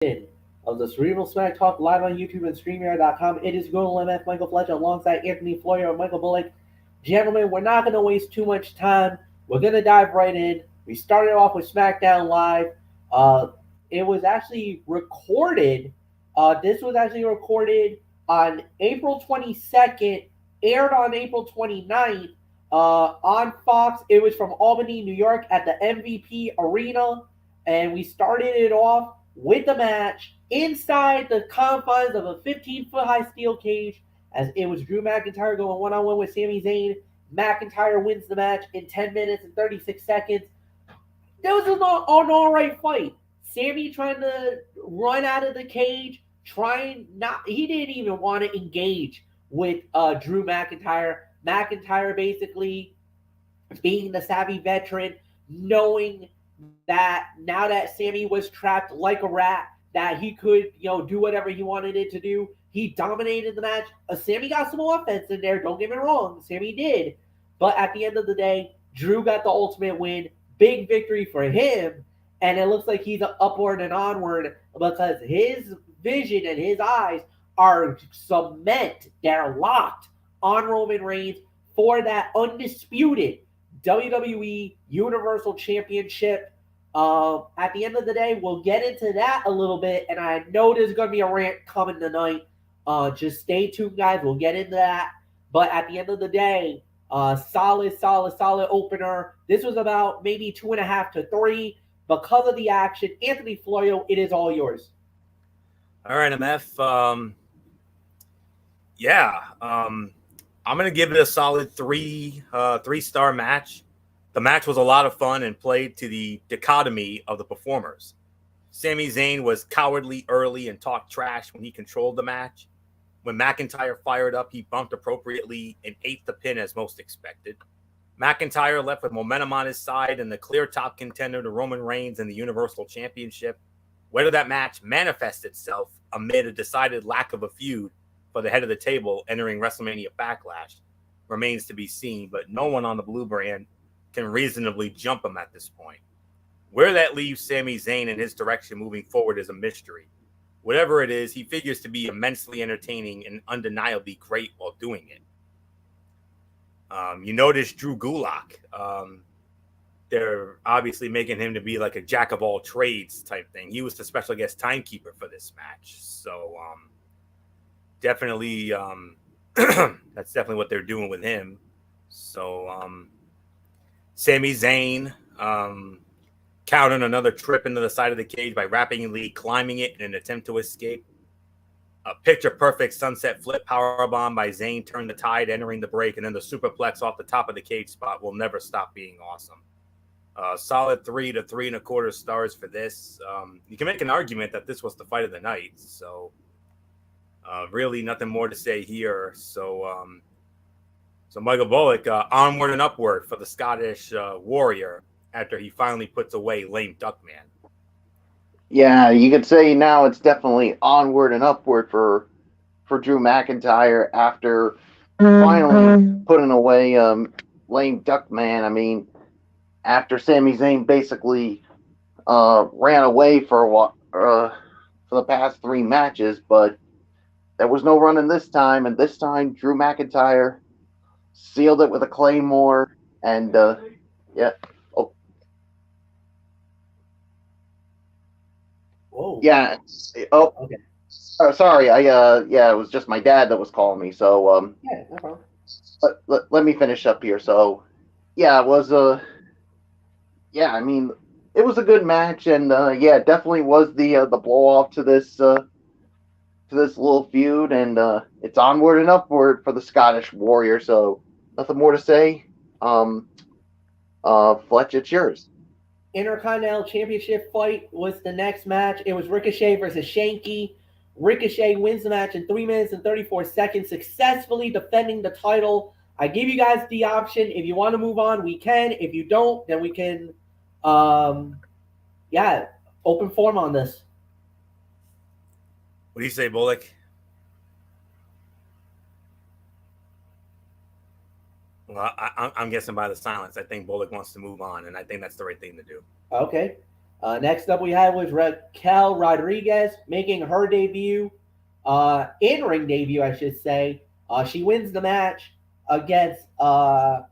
of the Cerebral Smack Talk live on YouTube and StreamYard.com. It is Golden MF Michael Fletcher alongside Anthony Floyer and Michael Bullock. Gentlemen, we're not going to waste too much time. We're going to dive right in. We started off with Smackdown Live. It was actually recorded. This was actually recorded on April 22nd, aired on April 29th on Fox. It was from Albany, New York at the MVP Arena. And we started it off with the match inside the confines of a 15-foot high steel cage, as it was Drew McIntyre going one-on-one with Sami Zayn. McIntyre wins the match in 10 minutes and 36 seconds. That was an all right fight. Sami trying to run out of the cage, he didn't even want to engage with Drew McIntyre. McIntyre basically being the savvy veteran, knowing that now that Sami was trapped like a rat, that he could, do whatever he wanted it to do. He dominated the match. Sami got some offense in there, don't get me wrong. Sami did. But at the end of the day, Drew got the ultimate win. Big victory for him. And it looks like he's upward and onward because his vision and his eyes are cement. They're locked on Roman Reigns for that undisputed WWE Universal Championship. At the end of the day, we'll get into that a little bit, and I know there's going to be a rant coming tonight. Just stay tuned, guys. We'll get into that. But at the end of the day, solid opener. This was about maybe 2.5 to 3 because of the action. Anthony Florio, it is all yours. All right, MF. I'm going to give it a solid three-star match. The match was a lot of fun and played to the dichotomy of the performers. Sami Zayn was cowardly early and talked trash when he controlled the match. When McIntyre fired up, he bumped appropriately and ate the pin as most expected. McIntyre left with momentum on his side and the clear top contender to Roman Reigns in the Universal Championship. Whether that match manifests itself amid a decided lack of a feud for the head of the table entering WrestleMania Backlash remains to be seen, but no one on the Blue Brand can reasonably jump him at this point. Where that leaves Sami Zayn and his direction moving forward is a mystery. Whatever it is, he figures to be immensely entertaining and undeniably great while doing it. You notice Drew Gulak. They're obviously making him to be like a jack of all trades type thing. He was the special guest timekeeper for this match. So definitely that's definitely what they're doing with him. So Sami Zayn countered another trip into the side of the cage by rapidly climbing it in an attempt to escape. A picture-perfect sunset flip powerbomb by Zayn turned the tide, entering the break, and then the superplex off the top of the cage spot will never stop being awesome. Solid 3 to 3.25 stars for this. You can make an argument that this was the fight of the night, so really nothing more to say here. So Michael Bullock, onward and upward for the Scottish Warrior after he finally puts away lame Duckman. Yeah, you could say now it's definitely onward and upward for Drew McIntyre after finally putting away lame Duckman. I mean, after Sami Zayn basically ran away for the past 3 matches, but there was no running this time, and this time Drew McIntyre sealed it with a Claymore, and yeah. Whoa. Yeah. Oh, okay. Sorry. It was just my dad that was calling me. So yeah, no problem. Let me finish up here. So yeah, it was I mean, it was a good match, and it definitely was the blow off to this little feud, and it's onward and upward for the Scottish Warrior. So nothing more to say. Fletch, it's yours. Intercontinental Championship fight was the next match. It was Ricochet versus Shanky. Ricochet wins the match in 3 minutes and 34 seconds, successfully defending the title. I give you guys the option. If you want to move on, we can. If you don't, then we can, open forum on this. What do you say, Bullock? Well, I'm guessing by the silence, I think Bullock wants to move on, and I think that's the right thing to do. Okay. Next up, we had was Raquel Rodriguez making her debut, in-ring debut, I should say. She wins the match against Kat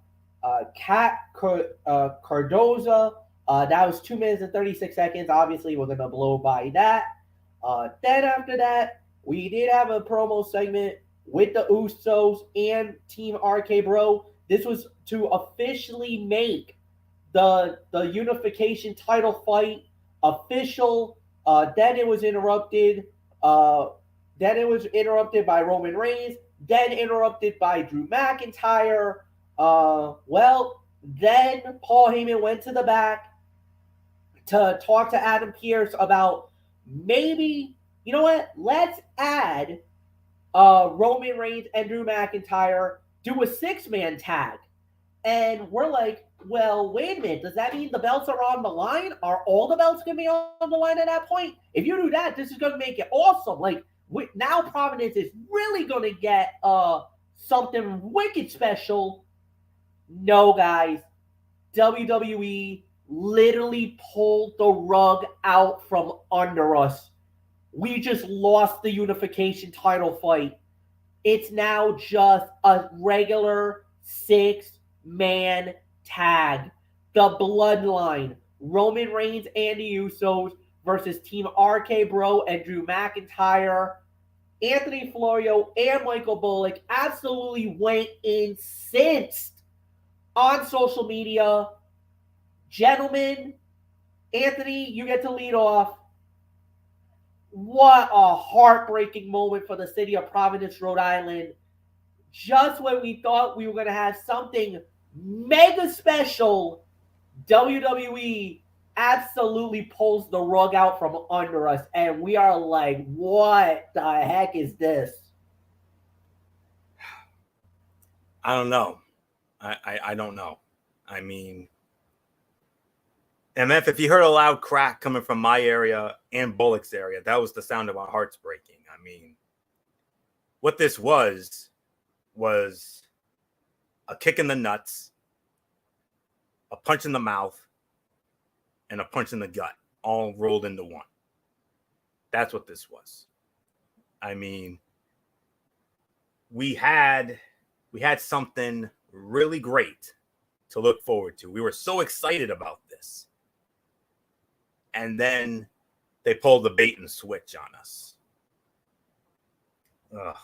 Cardoza. That was 2 minutes and 36 seconds. Obviously, we're going to blow by that. Then after that, we did have a promo segment with the Usos and Team RK Bro. This was to officially make the unification title fight official. Then it was interrupted. Then it was interrupted by Roman Reigns. Then interrupted by Drew McIntyre. Then Paul Heyman went to the back to talk to Adam Pearce about maybe, you know what? Let's add Roman Reigns and Drew McIntyre, do a 6-man tag. And we're like, well, wait a minute. Does that mean the belts are on the line? Are all the belts going to be on the line at that point? If you do that, this is going to make it awesome. Like, now Providence is really going to get something wicked special. No, guys. WWE literally pulled the rug out from under us. We just lost the unification title fight. It's now just a regular 6-man tag. The Bloodline, Roman Reigns and the Usos versus Team RK Bro and Drew McIntyre. Anthony Florio and Michael Bullock absolutely went incensed on social media. Gentlemen, Anthony, you get to lead off. What a heartbreaking moment for the city of Providence, Rhode Island. Just when we thought we were going to have something mega special, WWE absolutely pulls the rug out from under us. And we are like, what the heck is this? I don't know. I don't know. I mean, MF, if you heard a loud crack coming from my area and Bullock's area, that was the sound of our hearts breaking. I mean, what this was a kick in the nuts, a punch in the mouth, and a punch in the gut, all rolled into one. That's what this was. I mean, we had something really great to look forward to. We were so excited about this. And then they pulled the bait and switch on us. Ugh.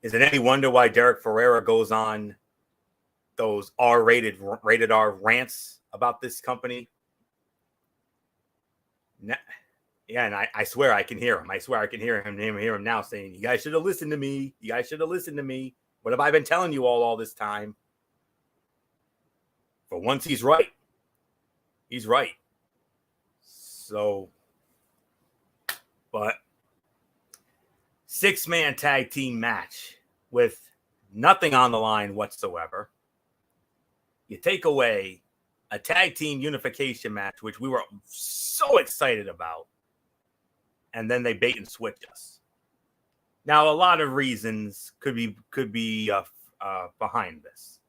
Is it any wonder why Derek Ferreira goes on those rated R rants about this company? Yeah, and I swear I can hear him. I swear I can hear him now saying, "You guys should have listened to me. You guys should have listened to me. What have I been telling you all this time?" For once, he's right. He's right. So, but 6-man tag team match with nothing on the line whatsoever. You take away a tag team unification match, which we were so excited about, and then they bait and switch us. Now, a lot of reasons could be behind this.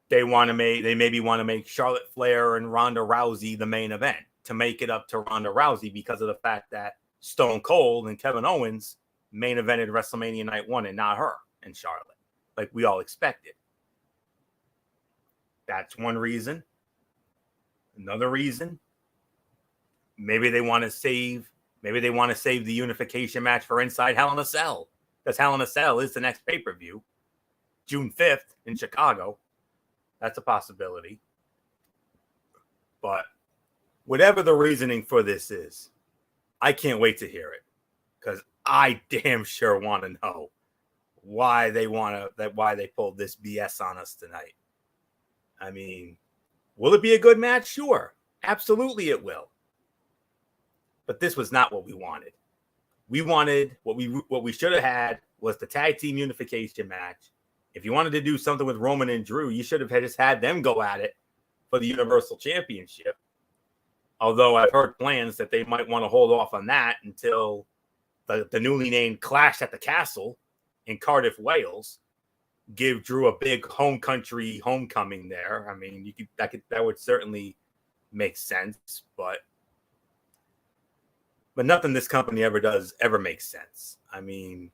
They maybe want to make Charlotte Flair and Ronda Rousey the main event to make it up to Ronda Rousey because of the fact that Stone Cold and Kevin Owens main evented WrestleMania Night 1 and not her and Charlotte, like we all expected. That's one reason. Another reason, maybe they want to save the unification match for Inside Hell in a Cell, because Hell in a Cell is the next pay-per-view, June 5th in Chicago. That's a possibility. But whatever the reasoning for this is, I can't wait to hear it, because I damn sure want to know why they pulled this BS on us tonight. I mean, will it be a good match? Sure. Absolutely it will. But this was not what we wanted. We wanted what we should have had was the tag team unification match. If you wanted to do something with Roman and Drew, you should have just had them go at it for the Universal Championship. Although I've heard plans that they might want to hold off on that until the newly named Clash at the Castle in Cardiff, Wales. Give Drew a big home country homecoming there. I mean, that would certainly makes sense, but nothing this company ever does ever makes sense. I mean,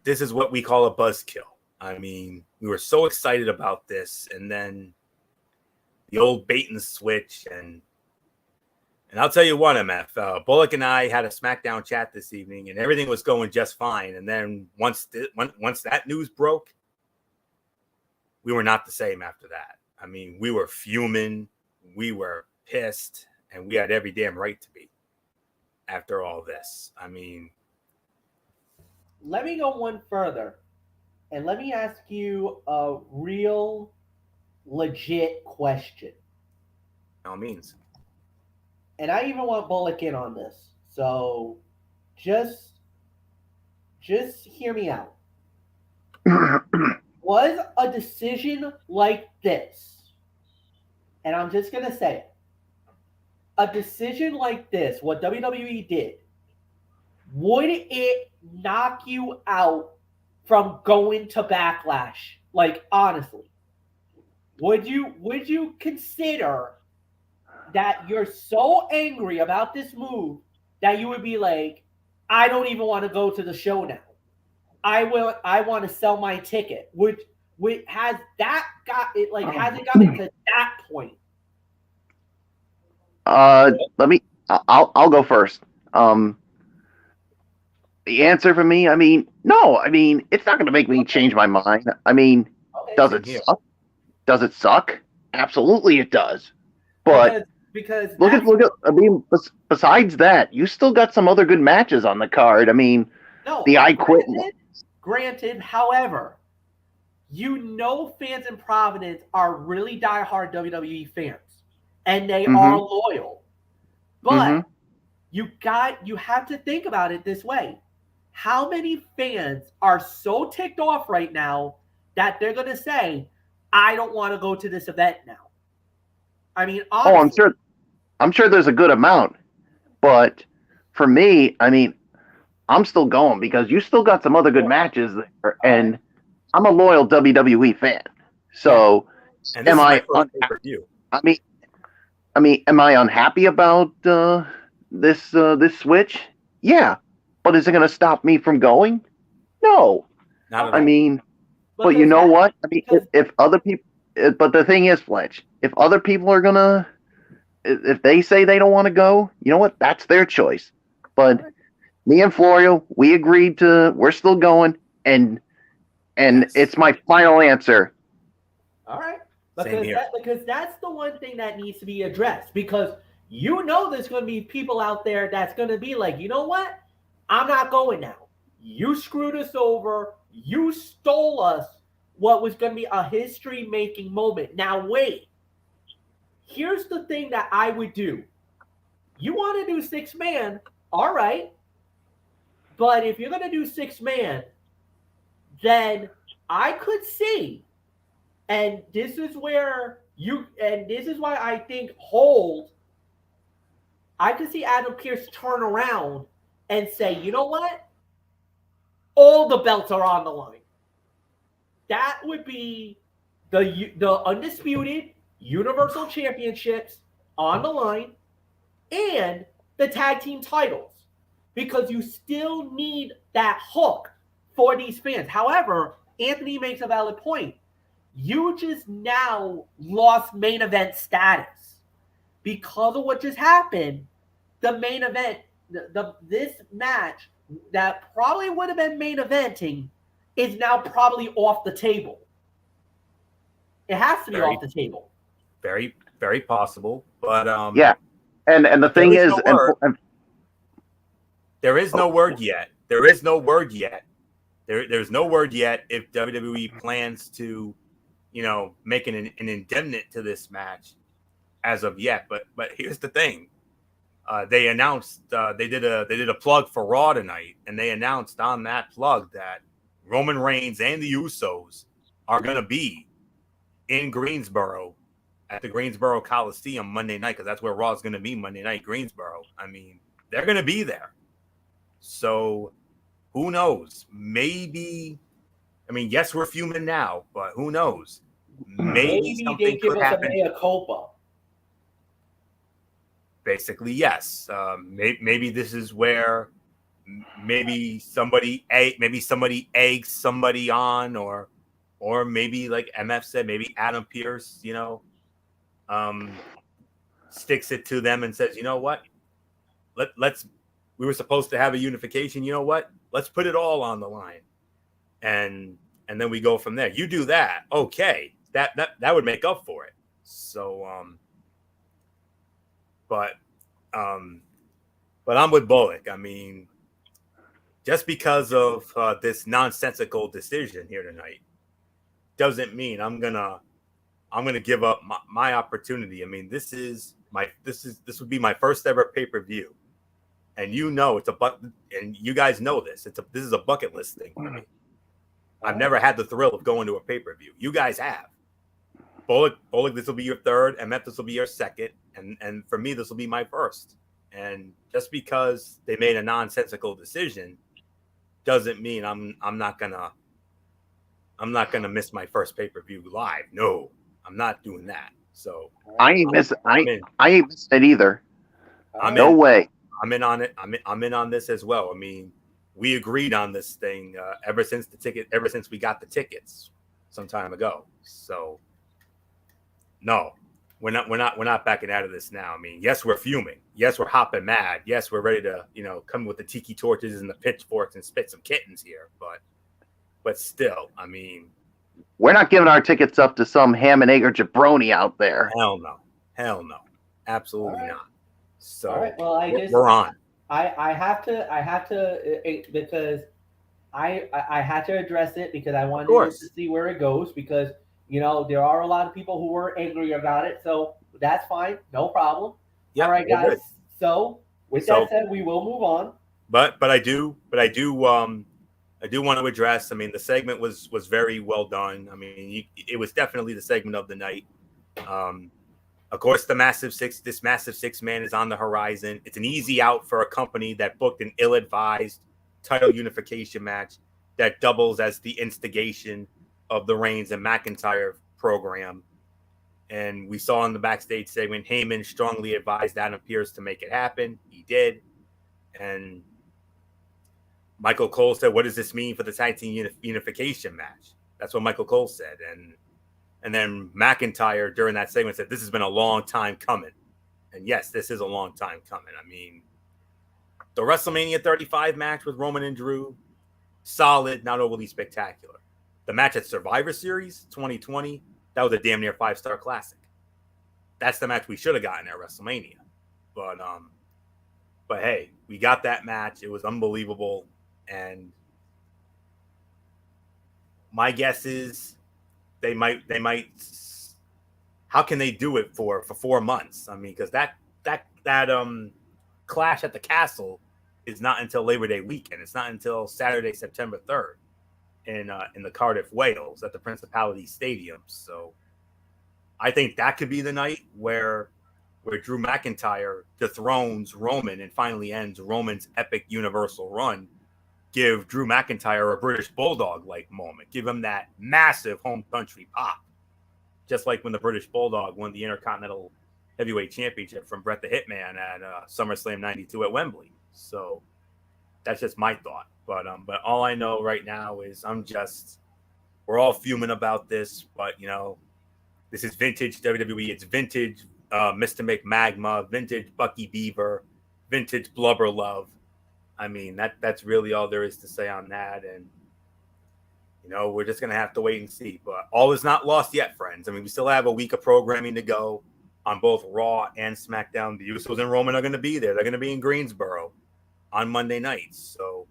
this is what we call a buzzkill. I mean, we were so excited about this, and then the old bait and switch, and I'll tell you what, MF, Bullock and I had a Smackdown chat this evening, and everything was going just fine. And then once that news broke, we were not the same after that. I mean, we were fuming, we were pissed, and we had every damn right to be after all this. I mean, let me go one further, and let me ask you a real, legit question. by all means. And I even want Bullock in on this. So just hear me out. Was a decision like this, and I'm just going to say it, a decision like this, what WWE did, would it knock you out from going to Backlash? Like, honestly, would you consider that you're so angry about this move that you would be like, I don't even want to go to the show now. I want to sell my ticket. Which has that got it? Like, has it gotten to that point? I'll go first. The answer for me, I mean, no. I mean, it's not going to make me change my mind. I mean, does it suck? Does it suck? Absolutely, it does. But because look at. I mean, besides that, you still got some other good matches on the card. I mean, I Quit. Granted, however, fans in Providence are really diehard WWE fans, and they are loyal. But you have to think about it this way: how many fans are so ticked off right now that they're going to say, "I don't want to go to this event now"? I mean, honestly, I'm sure there's a good amount, but for me, I mean, I'm still going because you still got some other good matches there, and I'm a loyal WWE fan. So, am I unhappy? I mean, am I unhappy about this switch? Yeah, but is it going to stop me from going? No. Not at all. I mean, but you know what? I mean, if other people, but the thing is, Fletch, if other people are gonna, if they say they don't want to go, you know what? That's their choice. But me and Florio, we agreed we're still going, and it's my final answer. All right. Because that's the one thing that needs to be addressed. Because there's going to be people out there that's going to be like, you know what? I'm not going now. You screwed us over. You stole us what was going to be a history-making moment. Now, wait. Here's the thing that I would do. You want to do 6-man, all right. But if you're going to do 6-man, then I could see, and this is why I think I could see Adam Pearce turn around and say, you know what? All the belts are on the line. That would be the undisputed Universal Championships on the line and the tag team titles, because you still need that hook for these fans. However, Anthony makes a valid point. You just now lost main event status because of what just happened. The main event, this match that probably would have been main eventing is now probably off the table. It has to be off the table. Very, very possible. But yeah, and the thing is, there is no word yet. There's no word yet if WWE plans to, make an indemnity to this match as of yet. But here's the thing: they announced they did a plug for Raw tonight, and they announced on that plug that Roman Reigns and the Usos are going to be in Greensboro at the Greensboro Coliseum Monday night, because that's where Raw is going to be Monday night, Greensboro. I mean, they're going to be there. So who knows? Maybe, I mean, yes, we're fuming now, but who knows? maybe Maybe they something give could us a happen. mea culpa. Basically, yes. Maybe this is where maybe somebody eggs somebody on, or maybe like MF said, maybe Adam Pierce, sticks it to them and says, you know what, let's we were supposed to have a unification. You know what? Let's put it all on the line, and then we go from there. You do that, okay? That would make up for it. So, but I'm with Bullock. I mean, just because of this nonsensical decision here tonight doesn't mean I'm gonna give up my opportunity. I mean, this would be my first ever pay-per-view, and it's and you guys know this. This is a bucket list thing for me. I've never had the thrill of going to a pay-per-view. You guys have. Bullock, this will be your third, and this will be your second, and for me, this will be my first. And just because they made a nonsensical decision doesn't mean I'm not gonna miss my first pay-per-view live. No, I'm not doing that. So I ain't missed it either. No way. I'm in on it. I'm in on this as well. I mean, we agreed on this thing ever since we got the tickets some time ago. So no, we're not backing out of this now. I mean, yes, we're fuming. Yes, we're hopping mad. Yes, we're ready to, come with the tiki torches and the pitchforks and spit some kittens here. But still, I mean, we're not giving our tickets up to some ham and egg or jabroni out there. Hell no, absolutely not. So all right, well, we're on. I have to because I had to address it because I wanted to see where it goes because there are a lot of people who were angry about it, so that's fine, no problem. All right, guys. Good. So with that said, we will move on. But I do want to address. I mean, the segment was very well done. I mean, it was definitely the segment of the night. Of course, this massive six man is on the horizon. It's an easy out for a company that booked an ill-advised title unification match that doubles as the instigation of the Reigns and McIntyre program. And we saw in the backstage segment, Heyman strongly advised Adam Pierce to make it happen. He did. And Michael Cole said, what does this mean for the tag team unification match? That's what Michael Cole said. And then McIntyre during that segment said, this has been a long time coming. And yes, this is a long time coming. I mean, the WrestleMania 35 match with Roman and Drew, solid, not overly spectacular. The match at Survivor Series 2020, that was a damn near 5-star classic. That's the match we should have gotten at WrestleMania. But hey, we got that match. It was unbelievable. And my guess is they might how can they do it for 4 months? I mean, because that Clash at the Castle is not until Labor Day weekend. It's not until Saturday, September 3rd. In the Cardiff, Wales, at the Principality Stadium. So I think that could be the night where Drew McIntyre dethrones Roman and finally ends Roman's epic Universal run. Give Drew McIntyre a British Bulldog-like moment. Give him that massive home country pop. Just like when the British Bulldog won the Intercontinental Heavyweight Championship from Bret the Hitman at SummerSlam 92 at Wembley. So that's just my thought. But all I know right now is we're all fuming about this, but this is vintage WWE. It's vintage Mr. McMagma, vintage Bucky Beaver, vintage Blubber Love. I mean, that's really all there is to say on that. And, we're just going to have to wait and see. But all is not lost yet, friends. I mean, we still have a week of programming to go on both Raw and SmackDown. The Usos and Roman are going to be there. They're going to be in Greensboro on Monday nights. So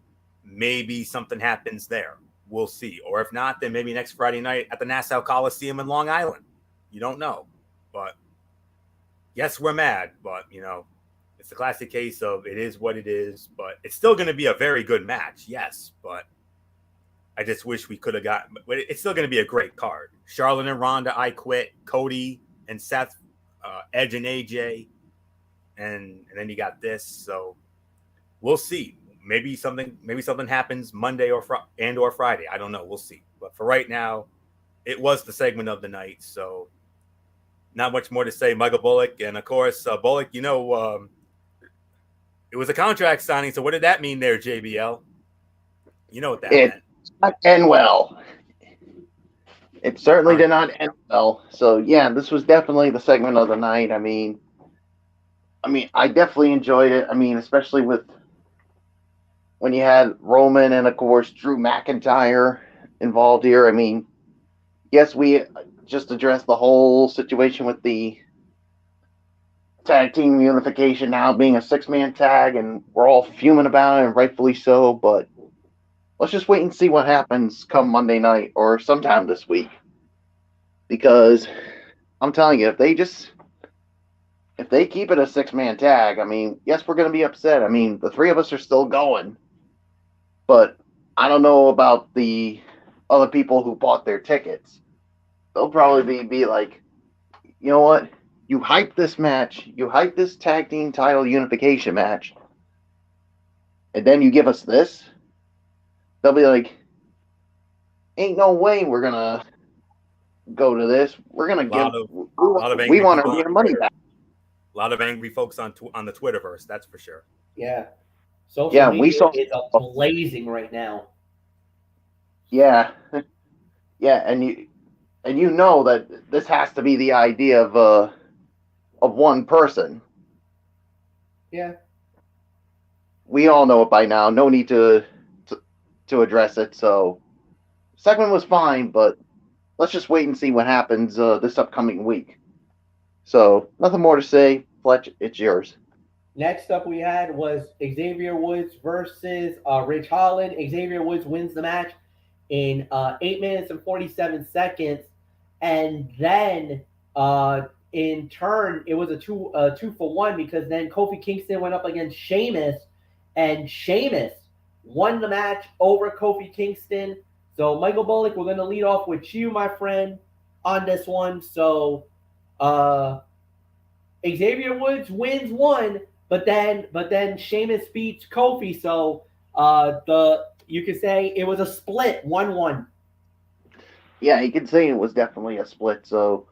maybe something happens there. We'll see. Or if not, then maybe next Friday night at the Nassau Coliseum in Long Island. You don't know. But yes, we're mad. But, it's the classic case of it is what it is. But it's still going to be a very good match. Yes. But I just wish we could have gotten. But it's still going to be a great card. Charlotte and Ronda, I Quit. Cody and Seth, Edge and AJ. And then you got this. So we'll see. Maybe something happens Monday or Friday. I don't know. We'll see. But for right now, it was the segment of the night. So not much more to say. Michael Bullock, and of course, Bullock, it was a contract signing. So what did that mean there, JBL? You know what that It meant. did not end well. It certainly did not end well. So yeah, this was definitely the segment of the night. I mean, I definitely enjoyed it. I mean, especially with when you had Roman and of course Drew McIntyre involved here. I mean, yes, we just addressed the whole situation with the tag team unification now being a 6-man tag, and we're all fuming about it, and rightfully so. But let's just wait and see what happens come Monday night or sometime this week. Because I'm telling you, if they keep it a 6-man tag, I mean, yes, we're going to be upset. I mean, the 3 of us are still going, but I don't know about the other people who bought their tickets. They'll probably be like, you know what? You hype this match, you hype this tag team title unification match, and then you give us this. They'll be like, ain't no way we're gonna go to this. We're gonna we want our money back. A lot of angry folks on the Twitterverse, that's for sure. Yeah, social media is blazing right now. Yeah, yeah, and you know that this has to be the idea of one person. Yeah, we all know it by now. No need to address it. So, segment was fine, but let's just wait and see what happens this upcoming week. So, nothing more to say. Fletch, it's yours. Next up, we had was Xavier Woods versus Rich Holland. Xavier Woods wins the match in 8 minutes and 47 seconds, and then in turn it was a 2-for-1 because then Kofi Kingston went up against Sheamus, and Sheamus won the match over Kofi Kingston. So Michael Bullock, we're going to lead off with you, my friend, on this one. So Xavier Woods wins one, but then Sheamus beats Kofi. So you could say it was a split, 1-1. Yeah, you could say it was definitely a split. So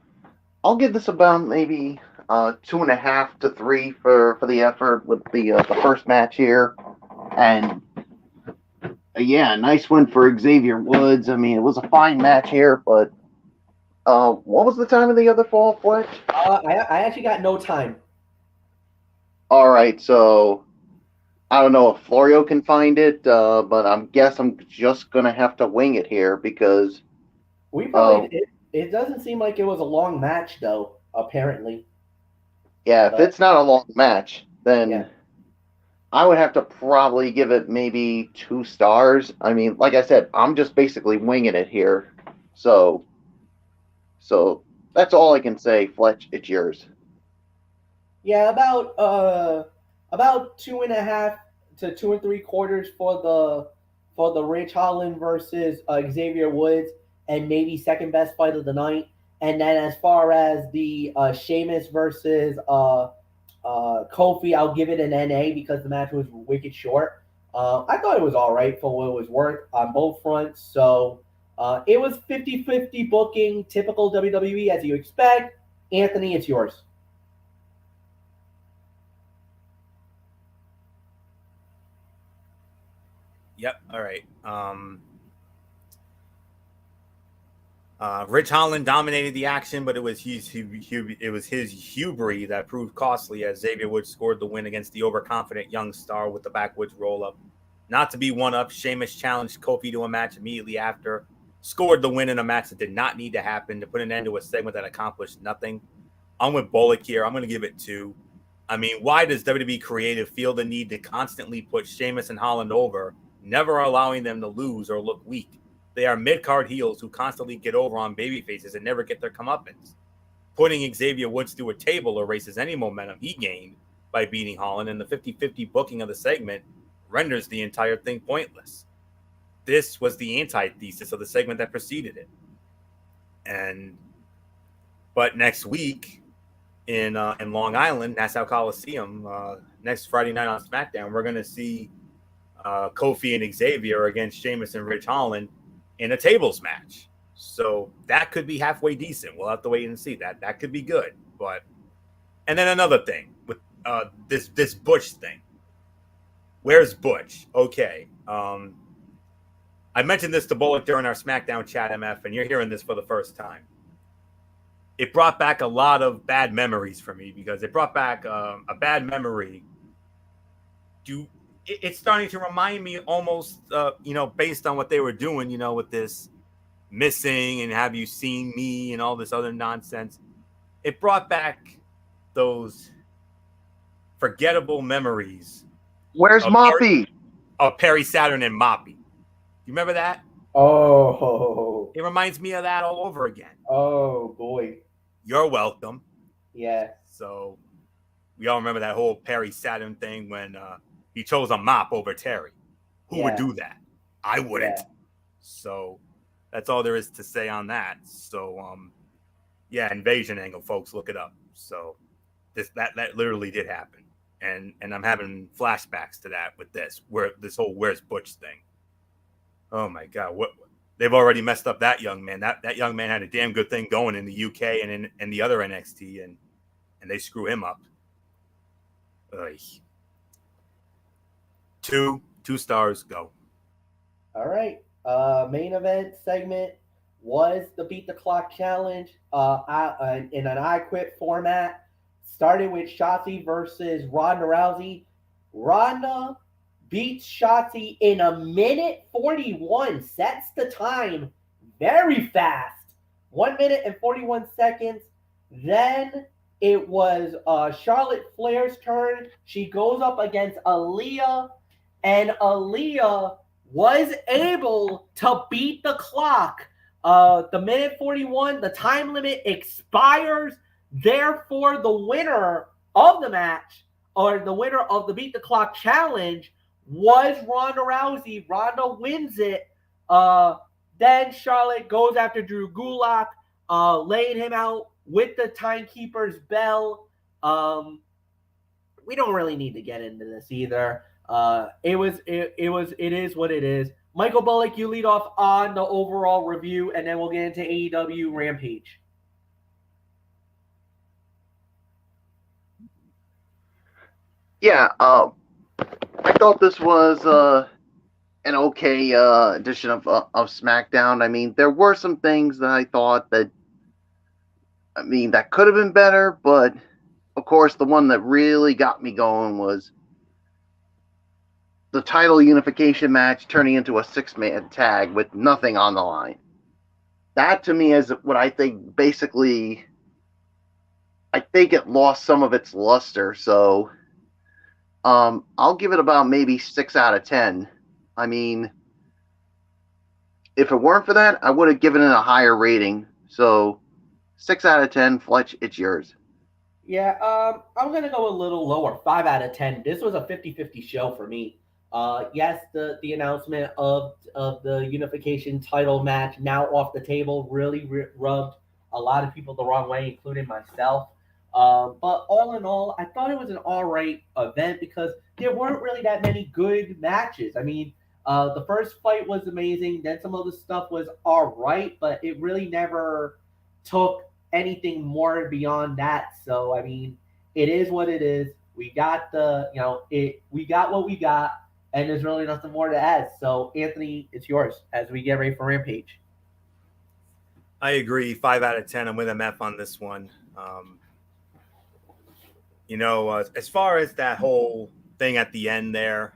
I'll give this about maybe 2.5 to 3 for the effort with the first match here, and yeah, nice win for Xavier Woods. I mean, it was a fine match here, but what was the time of the other fall, Fletch? I actually got no time. All right, so I don't know if Florio can find it, but I'm just gonna have to wing it here because we probably it doesn't seem like it was a long match though. Apparently, yeah. If it's not a long match, then yeah. I would have to probably give it maybe 2 stars. I mean, like I said, I'm just basically winging it here, so that's all I can say. Fletch, it's yours. Yeah, about 2.5 to 2 3/4 for the Rich Holland versus Xavier Woods, and maybe second best fight of the night. And then as far as the Sheamus versus Kofi, I'll give it an NA because the match was wicked short. I thought it was all right for what it was worth on both fronts. So it was 50-50 booking, typical WWE as you expect. Anthony, it's yours. Yep. All right. Rich Holland dominated the action, but it was his hubris that proved costly as Xavier Woods scored the win against the overconfident young star with the backwoods roll-up. Not to be one-up, Sheamus challenged Kofi to a match immediately after, scored the win in a match that did not need to happen to put an end to a segment that accomplished nothing. I'm with Bullock here. I'm going to give it 2. I mean, why does WWE Creative feel the need to constantly put Sheamus and Holland over, never allowing them to lose or look weak? They are mid-card heels who constantly get over on babyfaces and never get their comeuppance. Putting Xavier Woods through a table erases any momentum he gained by beating Holland, and the 50-50 booking of the segment renders the entire thing pointless. This was the antithesis of the segment that preceded it. But next week in Long Island, Nassau Coliseum, next Friday night on SmackDown, we're going to see Kofi and Xavier against Sheamus and Rich Holland in a tables match. So that could be halfway decent. We'll have to wait and see. That could be good. But and then another thing with this Butch thing. Where's Butch? Okay. I mentioned this to Bullock during our SmackDown chat, MF, and you're hearing this for the first time. It brought back a lot of bad memories for me because it brought back a bad memory. It's starting to remind me almost, based on what they were doing, with this missing and have you seen me and all this other nonsense. It brought back those forgettable memories. Where's Moppy? Of Perry Saturn and Moppy. You remember that? Oh. It reminds me of that all over again. Oh, boy. You're welcome. Yeah. So we all remember that whole Perry Saturn thing when he chose a mop over Terry. Who would do that? I wouldn't. Yeah. So that's all there is to say on that. So, invasion angle, folks, look it up. So that literally did happen. And I'm having flashbacks to that with this whole Where's Butch thing. Oh my God, what they've already messed up that young man. That young man had a damn good thing going in the UK and in the other NXT, and they screw him up. Two stars, go. All right. Main event segment was the Beat the Clock challenge in an I Quit format. Started with Shotzi versus Ronda Rousey. Ronda beats Shotzi in 1:41. Sets the time very fast. 1 minute and 41 seconds. Then it was Charlotte Flair's turn. She goes up against Aaliyah, and Aaliyah was able to beat the clock. The minute 41, the time limit expires. Therefore, the winner of the match, or the winner of the Beat the Clock challenge, was Ronda Rousey. Ronda wins it. Then Charlotte goes after Drew Gulak, laying him out with the timekeeper's bell. We don't really need to get into this either. It is what it is. Michael Bullock, you lead off on the overall review, and then we'll get into AEW Rampage. Yeah, I thought this was an okay edition of SmackDown. I mean, there were some things that I thought that could have been better, but of course, the one that really got me going was the title unification match turning into a 6-man tag with nothing on the line. That to me is what I think basically, I think it lost some of its luster, so I'll give it about maybe 6 out of 10. I mean, if it weren't for that, I would have given it a higher rating. So 6 out of 10, Fletch, it's yours. Yeah, I'm going to go a little lower, 5 out of 10. This was a 50-50 show for me. Yes, the announcement of the unification title match now off the table really rubbed a lot of people the wrong way, including myself. But all in all, I thought it was an all right event because there weren't really that many good matches. I mean, the first fight was amazing. Then some of the stuff was all right, but it really never took anything more beyond that. So, I mean, it is what it is. We got we got what we got, and there's really nothing more to add. So, Anthony, it's yours as we get ready for Rampage. I agree. 5 out of 10. I'm with MF on this one. As far as that whole thing at the end there,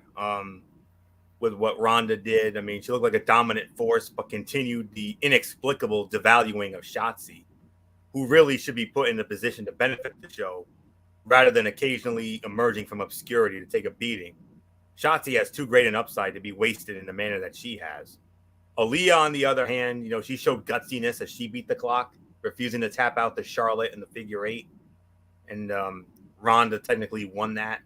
with what Ronda did, I mean, she looked like a dominant force, but continued the inexplicable devaluing of Shotzi, who really should be put in a position to benefit the show rather than occasionally emerging from obscurity to take a beating. Shotzi has too great an upside to be wasted in the manner that she has. Aaliyah, on the other hand, she showed gutsiness as she beat the clock, refusing to tap out the Charlotte in the figure 8. And Ronda technically won that.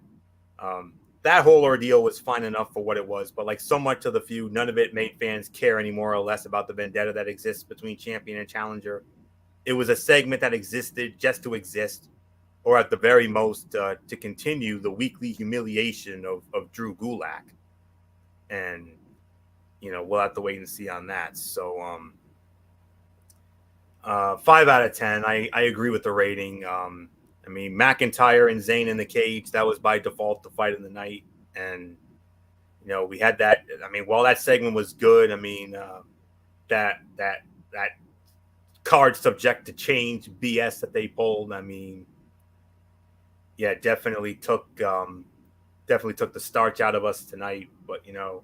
That whole ordeal was fine enough for what it was, but like so much of the feud, none of it made fans care any more or less about the vendetta that exists between champion and challenger. It was a segment that existed just to exist, or at the very most, to continue the weekly humiliation of Drew Gulak. And, we'll have to wait and see on that. So, 5 out of 10. I agree with the rating. I mean, McIntyre and Zayn in the cage, that was by default the fight of the night. And, you know, we had that. I mean, while that segment was good, I mean, that card subject to change BS that they pulled, I mean, yeah, definitely took the starch out of us tonight. But, you know,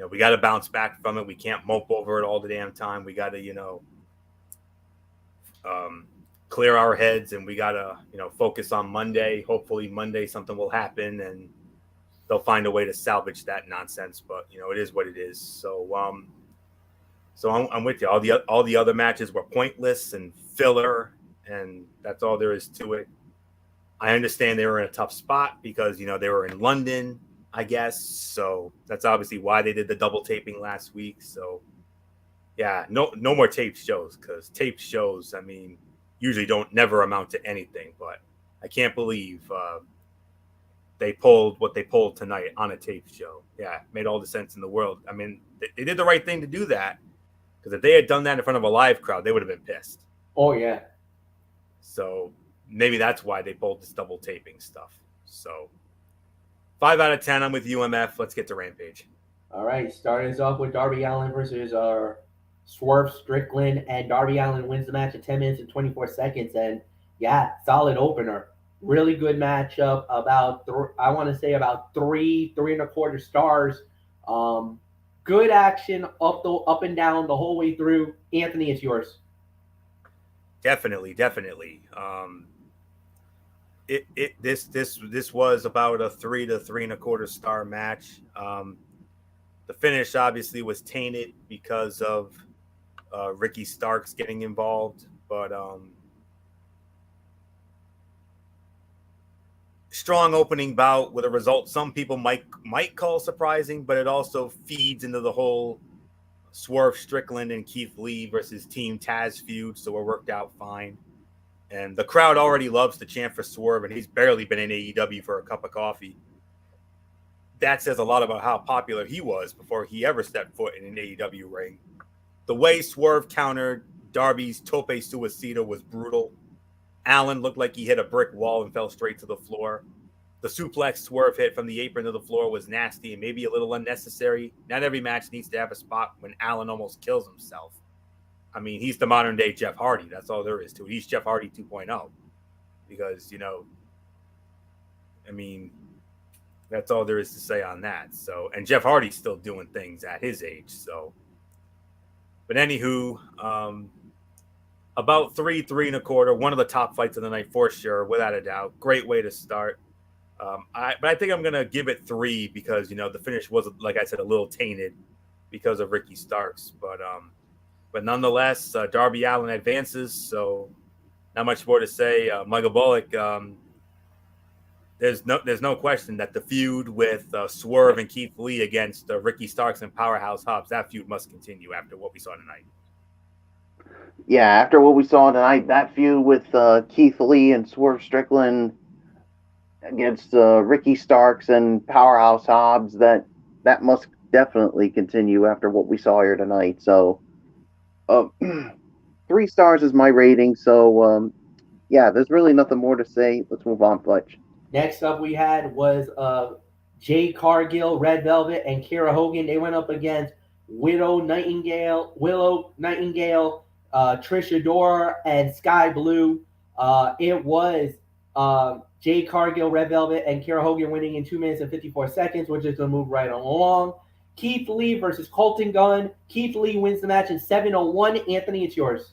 we got to bounce back from it. We can't mope over it all the damn time. We got to, you know, clear our heads, and we got to, you know, focus on Monday. Hopefully Monday something will happen and they'll find a way to salvage that nonsense. But, you know, it is what it is. So I'm with you. All the other matches were pointless and filler, and that's all there is to it. I understand they were in a tough spot because, you know, they were in London, I guess. So that's obviously why they did the double taping last week. So yeah, no more taped shows, because taped shows, I mean, usually never amount to anything. But I can't believe they pulled what they pulled tonight on a taped show. Yeah, made all the sense in the world. I mean, they did the right thing to do that, because if they had done that in front of a live crowd, they would have been pissed. Oh, yeah. So maybe that's why they pulled this double taping stuff. So 5 out of 10. I'm with UMF. Let's get to Rampage. All right, starting us off with Darby Allin versus Swerve Strickland, and Darby Allin wins the match at 10 minutes and 24 seconds. And yeah, solid opener. Really good matchup. I want to say about 3.25 stars. Good action up and down the whole way through. Anthony, it's yours. Definitely. This was about a 3 to 3.25 star match. The finish obviously was tainted because of Ricky Starks getting involved, but strong opening bout with a result some people might call surprising, but it also feeds into the whole Swerve Strickland and Keith Lee versus Team Taz feud, so it worked out fine. And the crowd already loves to chant for Swerve, and he's barely been in AEW for a cup of coffee. That says a lot about how popular he was before he ever stepped foot in an AEW ring. The way Swerve countered Darby's tope suicida was brutal. Allen looked like he hit a brick wall and fell straight to the floor. The suplex Swerve hit from the apron to the floor was nasty and maybe a little unnecessary. Not every match needs to have a spot when Allen almost kills himself. I mean, he's the modern day Jeff Hardy. That's all there is to it. He's Jeff Hardy 2.0. Because, you know, I mean, that's all there is to say on that. So, and Jeff Hardy's still doing things at his age. So, but anywho, about 3.25, one of the top fights of the night for sure, without a doubt. Great way to start. But I think I'm going to give it 3 because, you know, the finish was, like I said, a little tainted because of Ricky Starks. But nonetheless, Darby Allin advances, so not much more to say. Michael Bullock, there's no question that the feud with Swerve and Keith Lee against Ricky Starks and Powerhouse Hobbs, that feud must continue after what we saw tonight. Yeah, after what we saw tonight, that feud with Keith Lee and Swerve Strickland against Ricky Starks and Powerhouse Hobbs, that must definitely continue after what we saw here tonight. So 3 stars is my rating. So yeah, there's really nothing more to say. Let's move on, Fletch. Next up we had was Jade Cargill, Red Velvet, and Kiera Hogan. They went up against Willow Nightingale, Trisha Dora, and Sky Blue. It was Jade Cargill, Red Velvet, and Kiera Hogan winning in 2 minutes and 54 seconds, which is going to move right along. Keith Lee versus Colton Gunn. Keith Lee wins the match in 7:01. Anthony, it's yours.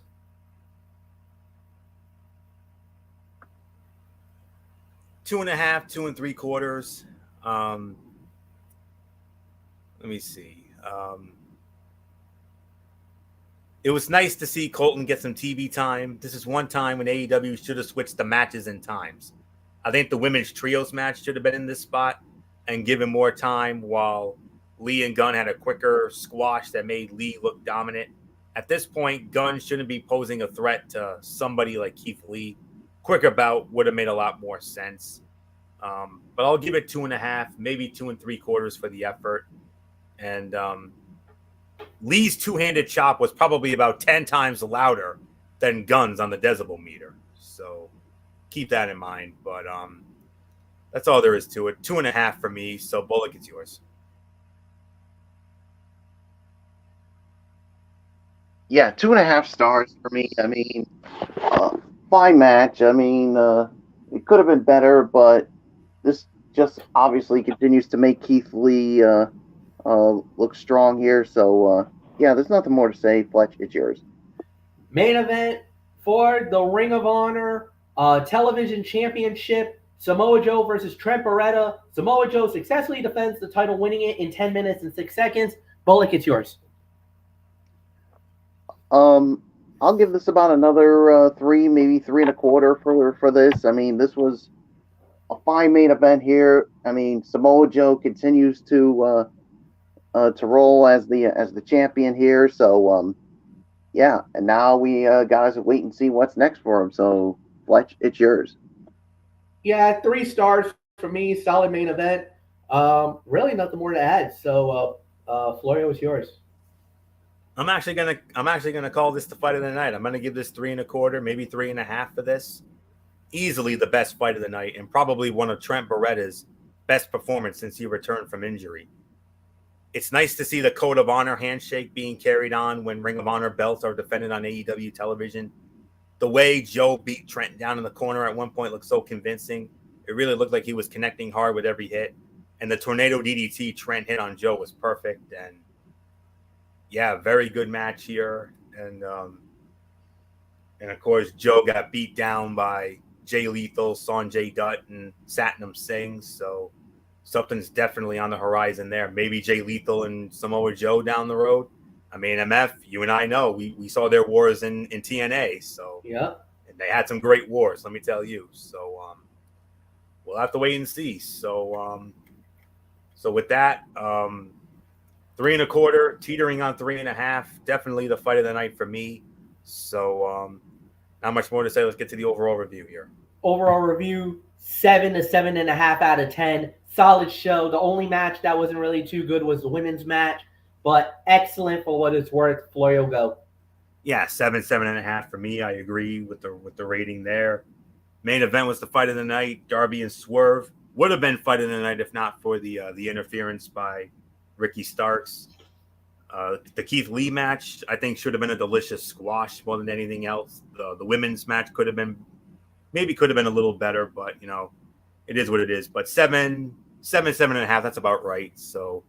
2.5, 2.75. Let me see. It was nice to see Colton get some TV time. This is one time when AEW should have switched the matches and times. I think the women's trios match should have been in this spot and given more time while Lee and Gunn had a quicker squash that made Lee look dominant. At this point, Gunn shouldn't be posing a threat to somebody like Keith Lee. Quicker bout would have made a lot more sense. But I'll give it 2.5, maybe 2.75 for the effort. And Lee's two-handed chop was probably about 10 times louder than guns on the decibel meter. So keep that in mind. But that's all there is to it. 2.5 for me. So Bullock, it's yours. Yeah, 2.5 stars for me. I mean, fine match. I mean, it could have been better, but this just obviously continues to make Keith Lee look strong here. So, yeah, there's nothing more to say. Fletch, it's yours. Main event for the Ring of Honor Television Championship. Samoa Joe versus Trent Beretta. Samoa Joe successfully defends the title, winning it in 10 minutes and 6 seconds. Bullock, it's yours. I'll give this about another 3, maybe 3.25 for this. I mean, this was a fine main event here. I mean, Samoa Joe continues to roll as the champion here. So, yeah, and now we guys wait and see what's next for him. So, Fletch, it's yours. Yeah, 3 stars for me. Solid main event. Really nothing more to add. So, Florio, it's yours. I'm actually gonna call this the fight of the night. I'm gonna give this 3.25, maybe 3.5 for this. Easily the best fight of the night, and probably one of Trent Beretta's best performance since he returned from injury. It's nice to see the Code of Honor handshake being carried on when Ring of Honor belts are defended on AEW television. The way Joe beat Trent down in the corner at one point looked so convincing. It really looked like he was connecting hard with every hit. And the tornado DDT Trent hit on Joe was perfect. And yeah, very good match here. And of course, Joe got beat down by Jay Lethal, Sanjay Dutt, and Satnam Singh. So something's definitely on the horizon there. Maybe Jay Lethal and Samoa Joe down the road. I mean, MF, you and I know we saw their wars in TNA. So yeah, and they had some great wars, let me tell you. So we'll have to wait and see. So with that, 3.25, teetering on 3.5. Definitely the fight of the night for me. So not much more to say. Let's get to the overall review here. Overall review, 7 to 7.5 out of 10. Solid show. The only match that wasn't really too good was the women's match, but excellent for what it's worth. Florio, go. Yeah, 7.5 for me. I agree with the rating there. Main event was the fight of the night. Darby and Swerve would have been fight of the night if not for the interference by Ricky Starks. The Keith Lee match, I think, should have been a delicious squash more than anything else. The women's match could have been a little better, but it is what it is. But 7.5, that's about right. So,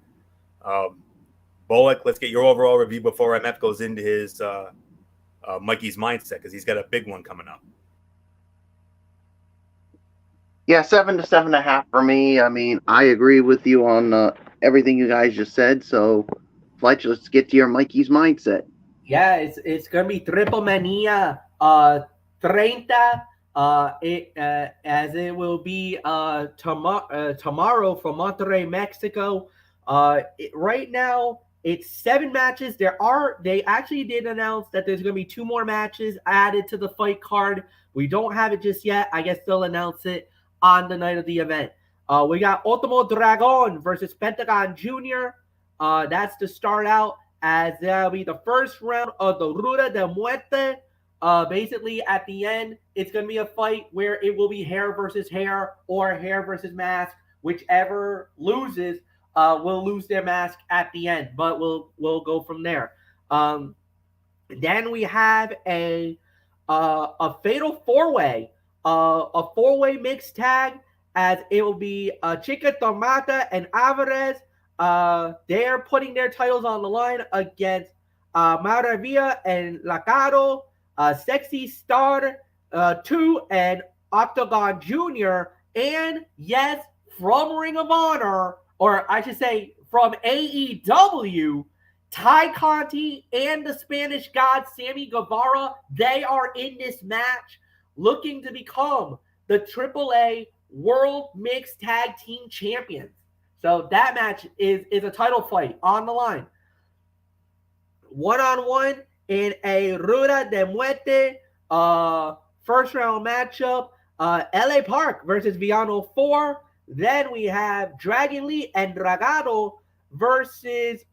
Bullock, let's get your overall review before MF goes into his Mikey's mindset, because he's got a big one coming up. Yeah, 7 to 7.5 for me. I mean, I agree with you on everything you guys just said. So, Fletch, let's get to your Mikey's mindset. Yeah, it's gonna be Triple Mania 30. As it will be tomorrow from Monterrey, Mexico. Right now it's 7 matches. They actually did announce that there's gonna be 2 more matches added to the fight card. We don't have it just yet. I guess they'll announce it on the night of the event. We got Ultimo Dragon versus Pentagon Jr. That's to start out, as that'll be the first round of the Ruta de Muerte. Basically, at the end, it's going to be a fight where it will be hair versus hair or hair versus mask. Whichever loses will lose their mask at the end, but we'll go from there. Then we have a fatal 4-way, a 4-way mixed tag, as it will be Chica Tomata and Alvarez. They're putting their titles on the line against Maravilla and Lacaro, Sexy Star 2, and Octagon Jr. And yes, from Ring of Honor, or I should say from AEW, Ty Conti and the Spanish God Sammy Guevara, they are in this match looking to become the AAA World Mixed Tag Team Champions. So that match is a title fight on the line. 1-on-1 in a Ruta de Muerte first round matchup. LA Park versus Villano 4. Then we have Dragon Lee and Dragado versus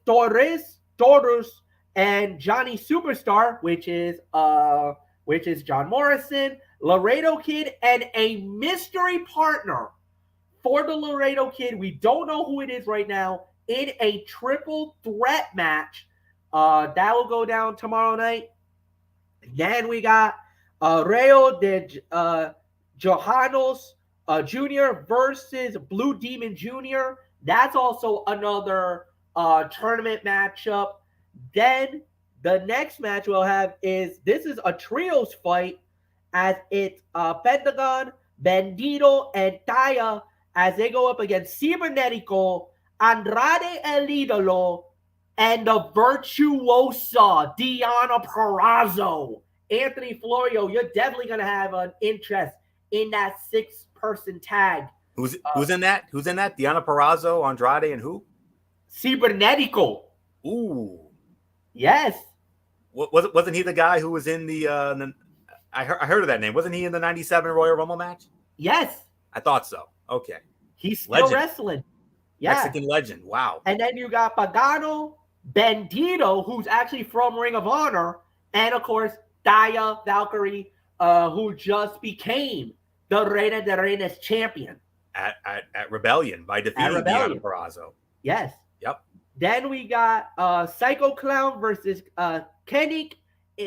Torres and Johnny Superstar, which is John Morrison, Laredo Kid, and a mystery partner for the Laredo Kid. We don't know who it is right now, in a triple threat match. That will go down tomorrow night. Then we got Rayo de Johannos Jr. versus Blue Demon Jr. That's also another tournament matchup. Then the next match we'll have is a trios fight, as it's Pentagon, Bandito, and Taya, as they go up against Cibernetico, Andrade El Idolo, and the virtuosa Diana Perazzo. Anthony Florio, you're definitely going to have an interest in that 6-person tag. Who's in that? Who's in that? Diana Perazzo, Andrade, and who? Cibernetico. Ooh. Yes. Wasn't he the guy who was in the I heard of that name. Wasn't he in the 97 Royal Rumble match? Yes. I thought so. Okay. He's still wrestling. Yeah. Mexican legend. Wow. And then you got Pagano, Bandito, who's actually from Ring of Honor, and of course, Taya Valkyrie, who just became the Reina de Reinas champion. At Rebellion by defeating Diana Perazzo. Yes. Yep. Then we got Psycho Clown versus Kenny.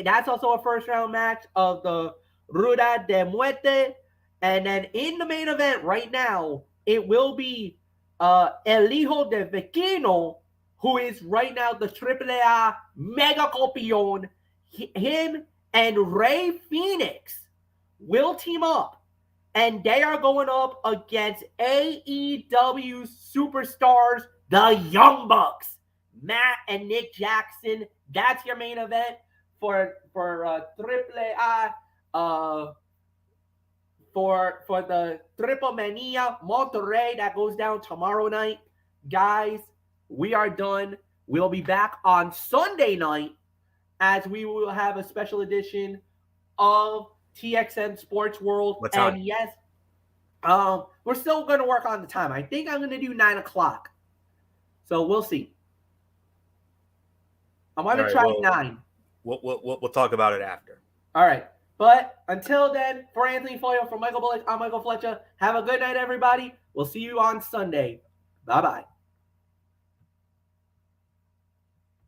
That's also a first round match of the Rueda de Muerte. And then in the main event right now, it will be El Hijo de Vecino, who is right now the AAA Mega Campeon. Him and Rey Fenix will team up, and they are going up against AEW superstars, the Young Bucks, Matt and Nick Jackson. That's your main event for AAA. For the Triple Mania Monterrey that goes down tomorrow night. Guys, we are done. We'll be back on Sunday night, as we will have a special edition of TXN Sports World. What time? And yes, we're still going to work on the time. I think I'm going to do 9 o'clock. So we'll see. I'm going to try 9. We'll talk about it after. All right. But until then, for Anthony Foyle, for Michael Bullock, I'm Michael Fletcher. Have a good night, everybody. We'll see you on Sunday. Bye-bye.